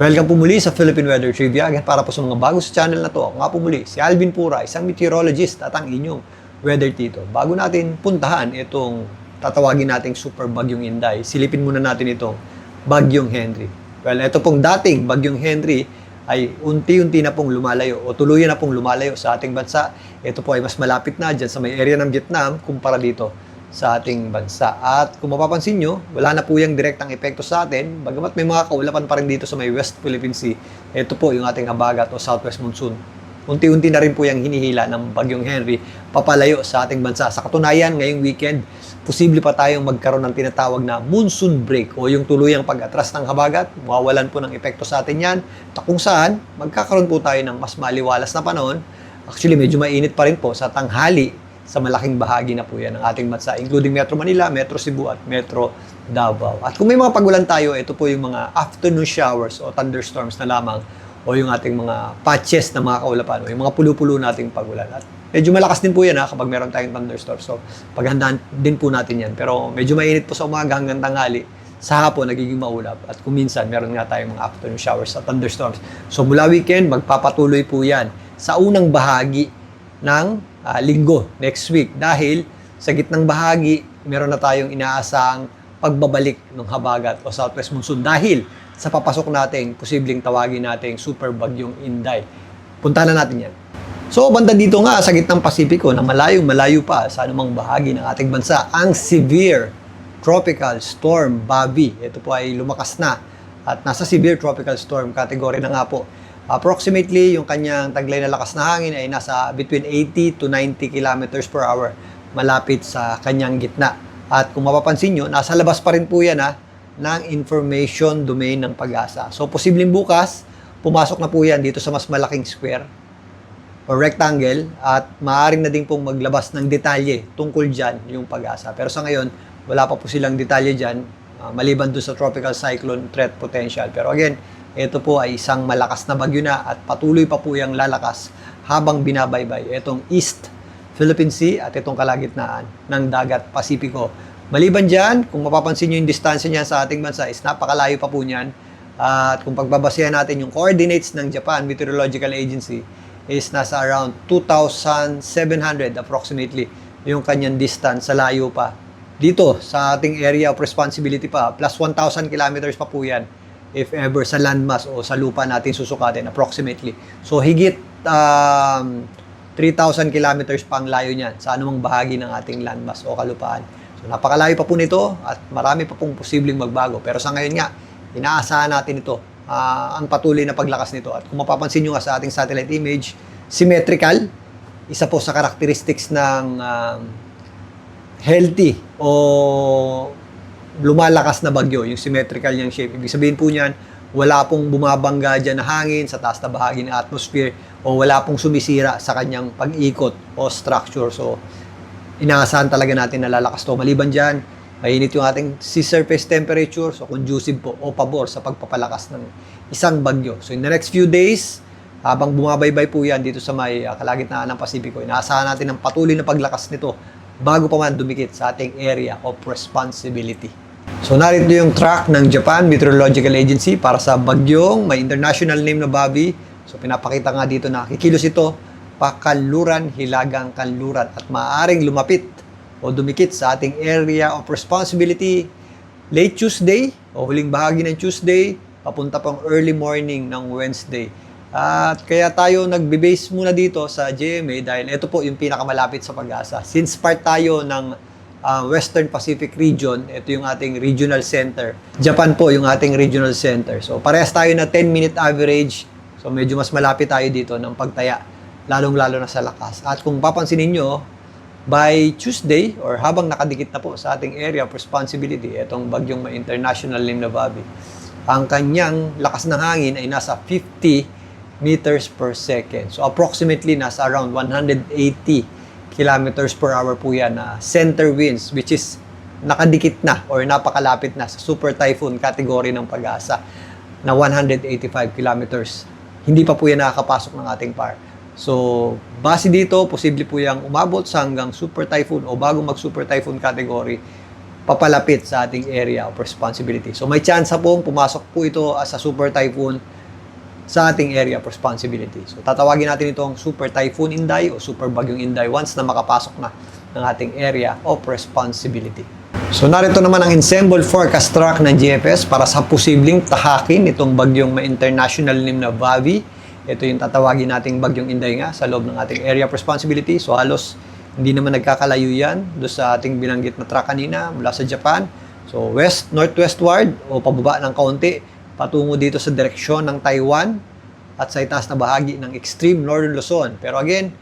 Welcome po muli sa Philippine Weather Trivia. Again, para po sa mga bago sa channel na to, ako nga po muli, si Alvin Pura, isang meteorologist at ang inyong weather tito. Bago natin puntahan itong tatawagin nating super bagyong Inday, silipin muna natin itong bagyong Henry. Well, ito pong dating bagyong Henry ay unti-unti na pong lumalayo o tuluyan na pong lumalayo sa ating bansa. Ito po ay mas malapit na dyan sa may area ng Vietnam kumpara dito sa ating bansa. At kung mapapansin nyo, wala na po yung direktang epekto sa atin, bagamat may mga kaulapan pa rin dito sa may West Philippine Sea. Ito po yung ating habagat o southwest monsoon. Unti-unti na rin po yung hinihila ng bagyong Henry papalayo sa ating bansa. Sa katunayan, ngayong weekend, posible pa tayong magkaroon ng tinatawag na monsoon break o yung tuluyang pag-atras ng habagat. Mawawalan po ng epekto sa atin yan. Kung saan, magkakaroon po tayo ng mas maliwalas na panahon. Actually, medyo mainit pa rin po sa tanghali sa malaking bahagi na po yan ng ating bansa, including Metro Manila, Metro Cebu at Metro Davao. At kung may mga pagulan tayo, ito po yung mga afternoon showers o thunderstorms na lamang o yung ating mga patches na mga kaulapan o yung mga pulo-pulo nating pagulan. At medyo malakas din po yan kapag meron tayong thunderstorms. So, paghandaan din po natin yan. Pero medyo mainit po sa umaga hanggang tanghali. Sa hapon, nagiging maulap. At kung minsan, meron nga tayong mga afternoon showers at thunderstorms. So, mula weekend, magpapatuloy po yan sa unang bahagi ng linggo, next week. Dahil sa gitnang bahagi, meron na tayong inaasahang pagbabalik ng habagat o southwest monsoon dahil sa papasok nating posibleng tawagin nating super bagyong Inday. Punta na natin yan. So, banda dito nga sa gitnang Pasipiko na malayo pa sa anumang bahagi ng ating bansa, ang severe tropical storm Bobby. Ito po ay lumakas na at nasa severe tropical storm category na nga po. Approximately, yung kanyang taglay na lakas na hangin ay nasa between 80 to 90 kilometers per hour malapit sa kanyang gitna. At kung mapapansin nyo, nasa labas pa rin po yan ng information domain ng Pag-asa. So, posibleng bukas, pumasok na po yan dito sa mas malaking square o rectangle at maaaring na din pong maglabas ng detalye tungkol dyan yung Pag-asa. Pero sa ngayon, wala pa po silang detalye dyan maliban doon sa tropical cyclone threat potential. Pero again, ito po ay isang malakas na bagyo na at patuloy pa po yung lalakas habang binabaybay itong East Philippine Sea at itong kalagitnaan ng dagat Pasipiko. Maliban dyan, kung mapapansin nyo yung distansya niya sa ating bansa is napakalayo pa po niyan. At kung pagbabasehan natin yung coordinates ng Japan Meteorological Agency is nasa around 2,700 approximately yung kanyang distance sa layo pa. Dito sa ating area of responsibility pa, plus 1,000 kilometers pa po yan if ever sa landmass o sa lupa natin susukatin approximately. So higit 3,000 kilometers pa ang layo niyan sa anumang bahagi ng ating landmass o kalupaan. So napakalayo pa po nito at marami pa pong posibleng magbago. Pero sa ngayon nga, inaasahan natin ito, ang patuloy na paglakas nito. At kung mapapansin nyo nga sa ating satellite image, symmetrical, isa po sa characteristics ng healthy o lumalakas na bagyo, yung symmetrical niyang shape. Ibig sabihin po niyan, wala pong bumabangga dyan na hangin sa taas na bahagi ng atmosphere o wala pong sumisira sa kanyang pag-ikot o structure. So, inaasahan talaga natin na lalakas to. Maliban dyan, mainit yung ating sea surface temperature, so conducive po o pabor sa pagpapalakas ng isang bagyo. So, in the next few days, habang bumabaybay po yan dito sa may kalagitnaan ng Pasipiko, inaasahan natin ang patuloy na paglakas nito bago pa man dumikit sa ating area of responsibility. So, narito yung track ng Japan Meteorological Agency para sa bagyong may international name na Bobby. So, pinapakita nga dito na kikilos ito pakanluran, hilagang kanluran at maaaring lumapit o dumikit sa ating area of responsibility late Tuesday o huling bahagi ng Tuesday papunta pang early morning ng Wednesday. At kaya tayo nagbe-base muna dito sa GMA dahil ito po yung pinakamalapit sa Pag-asa. Since part tayo ng Western Pacific region, ito yung ating regional center. Japan po yung ating regional center. So parehas tayo na 10-minute average. So medyo mas malapit tayo dito ng pagtaya, lalong-lalo na sa lakas. At kung papansinin nyo, by Tuesday or habang nakadikit na po sa ating area of responsibility, itong bagyong may international name na Bobby, ang kanyang lakas ng hangin ay nasa 50 meters per second. So approximately nasa around 180 kilometers per hour po yan na center winds, which is nakadikit na or napakalapit na sa super typhoon category ng Pag-asa na 185 kilometers. Hindi pa po yan nakakapasok ng ating PAR. So, base dito, posible po yung umabot sa hanggang super typhoon o bago mag super typhoon category papalapit sa ating area of responsibility. So may chance pong pumasok po ito as a super typhoon sa ating area of responsibility. So tatawagin natin itong Super Typhoon Inday o Super Bagyong Inday once na makapasok na ng ating area of responsibility. So narito naman ang ensemble forecast track ng GFS para sa posibleng tahakin itong bagyong may international name na Vavi. Ito yung tatawagin nating Bagyong Inday nga sa loob ng ating area of responsibility. So halos hindi naman nagkakalayo yan doon sa ating binanggit na track kanina mula sa Japan. So northwestward o pababa ng kaunti patungo dito sa direksyon ng Taiwan at sa itaas na bahagi ng extreme northern Luzon. Pero again,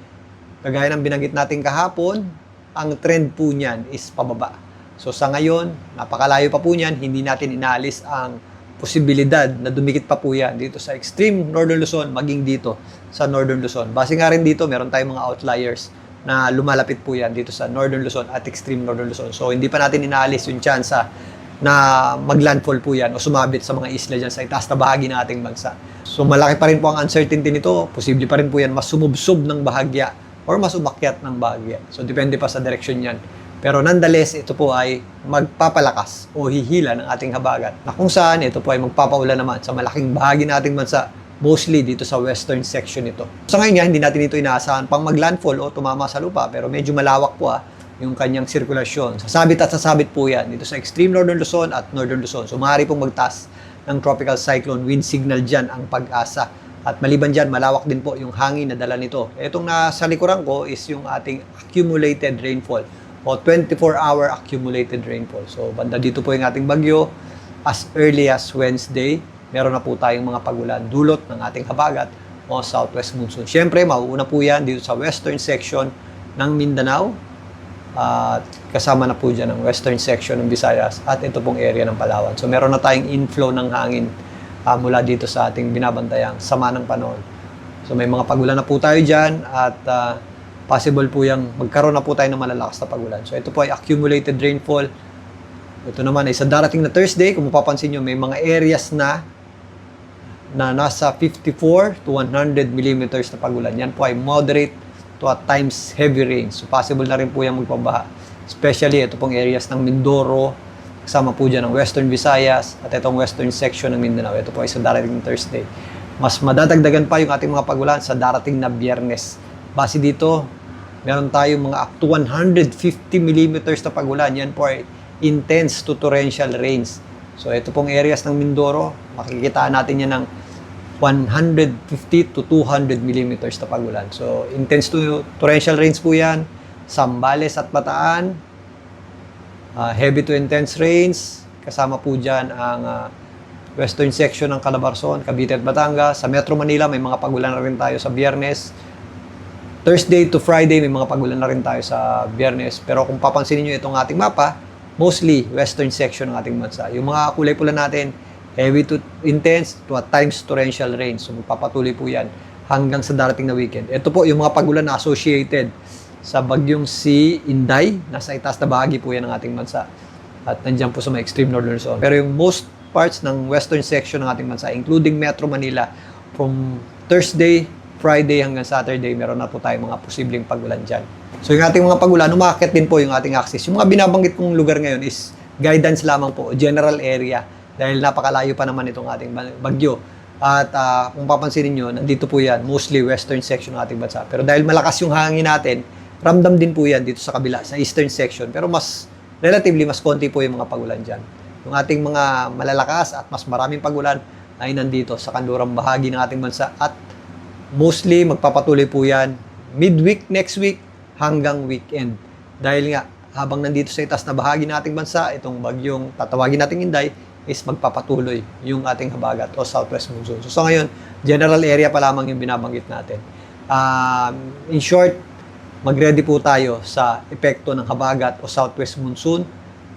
kagaya ng binanggit natin kahapon, ang trend po niyan is pababa. So sa ngayon, napakalayo pa po niyan, hindi natin inaalis ang posibilidad na dumikit pa po yan dito sa extreme northern Luzon, maging dito sa northern Luzon. Base nga rin dito, meron tayong mga outliers na lumalapit po yan dito sa northern Luzon at extreme northern Luzon. So hindi pa natin inaalis yung tsansa na maglandfall po yan o sumabit sa mga isla dyan sa itaas na bahagi ng ating bansa. So malaki pa rin po ang uncertainty nito. Posible pa rin po yan mas sumubsob ng bahagya or mas umakyat ng bahagya. So depende pa sa direksyon yan. Pero nonetheless, ito po ay magpapalakas o hihila ng ating habagat na kung saan ito po ay magpapaulan naman sa malaking bahagi ng ating bansa, mostly dito sa western section nito. Sa ngayon nga, hindi natin ito inaasahan pang maglandfall o tumama sa lupa, pero medyo malawak po yung kanyang sirkulasyon. Sasabit at sasabit po yan dito sa extreme northern Luzon at northern Luzon. So maaari pong magtaas ng tropical cyclone wind signal dyan ang Pag-asa. At maliban dyan, malawak din po yung hangin na dala nito. Itong nasa likuran ko is yung ating accumulated rainfall o 24-hour accumulated rainfall. So banda dito po yung ating bagyo. As early as Wednesday, meron na po tayong mga pagulan dulot ng ating habagat o southwest monsoon. Siyempre, mauuna po yan dito sa western section ng Mindanao. At kasama na po dyan ang western section ng Visayas at ito pong area ng Palawan. So meron na tayong inflow ng hangin mula dito sa ating binabantayang sama ng panahon. So may mga pagulan na po tayo dyan at possible po yung magkaroon na po tayo ng malalakas na pagulan. So ito po ay accumulated rainfall. Ito naman ay sa darating na Thursday, kung mapapansin nyo, may mga areas na nasa 54 to 100 millimeters na pagulan. Yan po ay moderate to at times heavy rains. So possible na rin po yung magpabaha. Especially ito pong areas ng Mindoro, kasama po dyan ang Western Visayas at itong western section ng Mindanao. Ito po ay sa darating na Thursday. Mas madadagdagan pa yung ating mga pagulan sa darating na Biyernes. Base dito, meron tayong mga up to 150 millimeters na pagulan. Yan po ay intense to torrential rains. So ito pong areas ng Mindoro, makikita natin yan ng 150 to 200 millimeters na pagulan. So, intense to torrential rains po yan. Zambales at Bataan. Heavy to intense rains. Kasama po dyan ang western section ng Calabarzon, Cavite at Batangas. Sa Metro Manila, may mga pagulan na rin tayo sa Biyernes. Thursday to Friday, may mga pagulan na rin tayo sa Biyernes. Pero kung papansinin nyo itong ating mapa, mostly western section ng ating bansa. Yung mga kulay pula natin, heavy to intense to at times torrential rain. So magpapatuloy po yan hanggang sa darating na weekend. Ito po yung mga pagulan na associated sa bagyong si Inday. Nasa itaas na bahagi po yan ng ating bansa. At nandiyan po sa mga extreme northern zone. Pero yung most parts ng western section ng ating bansa, including Metro Manila, from Thursday, Friday hanggang Saturday, meron na po tayong mga posibleng pagulan dyan. So yung ating mga pagulan, umakit din po yung ating axis. Yung mga binabanggit kong lugar ngayon is guidance lamang po, general area. Dahil napakalayo pa naman itong ating bagyo. At kung papansinin nyo, nandito po yan, mostly western section ng ating bansa. Pero dahil malakas yung hangin natin, ramdam din po yan dito sa kabila, sa eastern section. Pero relatively, mas konti po yung mga pagulan dyan. Yung ating mga malalakas at mas maraming pagulan ay nandito sa kanlurang bahagi ng ating bansa. At mostly, magpapatuloy po yan midweek, next week, hanggang weekend. Dahil nga, habang nandito sa itaas na bahagi ng ating bansa, itong bagyong tatawagin nating Inday, is magpapatuloy yung ating habagat o southwest monsoon. So ngayon, general area pa lamang yung binabanggit natin. In short, mag-ready po tayo sa epekto ng habagat o southwest monsoon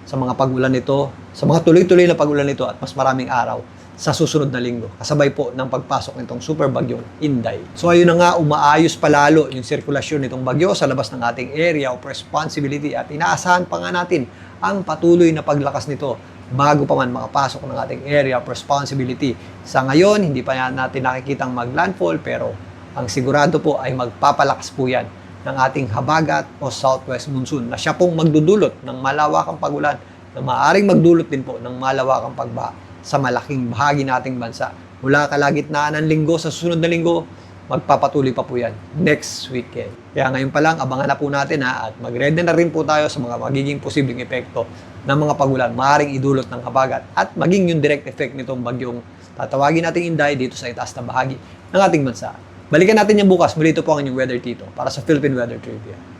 sa mga pagulan nito, sa mga tuloy-tuloy na pagulan nito at mas maraming araw sa susunod na linggo. Kasabay po ng pagpasok nitong super bagyong Inday. So ayun na nga, umaayos palalo yung sirkulasyon nitong bagyo sa labas ng ating area of responsibility at inaasahan pa nga natin ang patuloy na paglakas nito bago pa man makapasok ng ating area of responsibility. Sa ngayon, hindi pa natin nakikitang maglandfall pero ang sigurado po ay magpapalakas po yan ng ating habagat o southwest monsoon na siya pong magdudulot ng malawakang pagulan na maaaring magdulot din po ng malawakang pagbaha sa malaking bahagi nating bansa. Mula kalagitnaan ng linggo sa susunod na linggo, magpapatuloy pa po yan next weekend. Kaya ngayon pa lang, abangan na po natin at mag-ready na rin po tayo sa mga magiging posibleng epekto ng mga pagulan, maaaring idulot ng habagat at maging yung direct effect nitong bagyong tatawagin nating Inday dito sa itaas na bahagi ng ating bansa. Balikan natin yan bukas. Muli ito po ang inyong Weather Tito para sa Philippine Weather Trivia.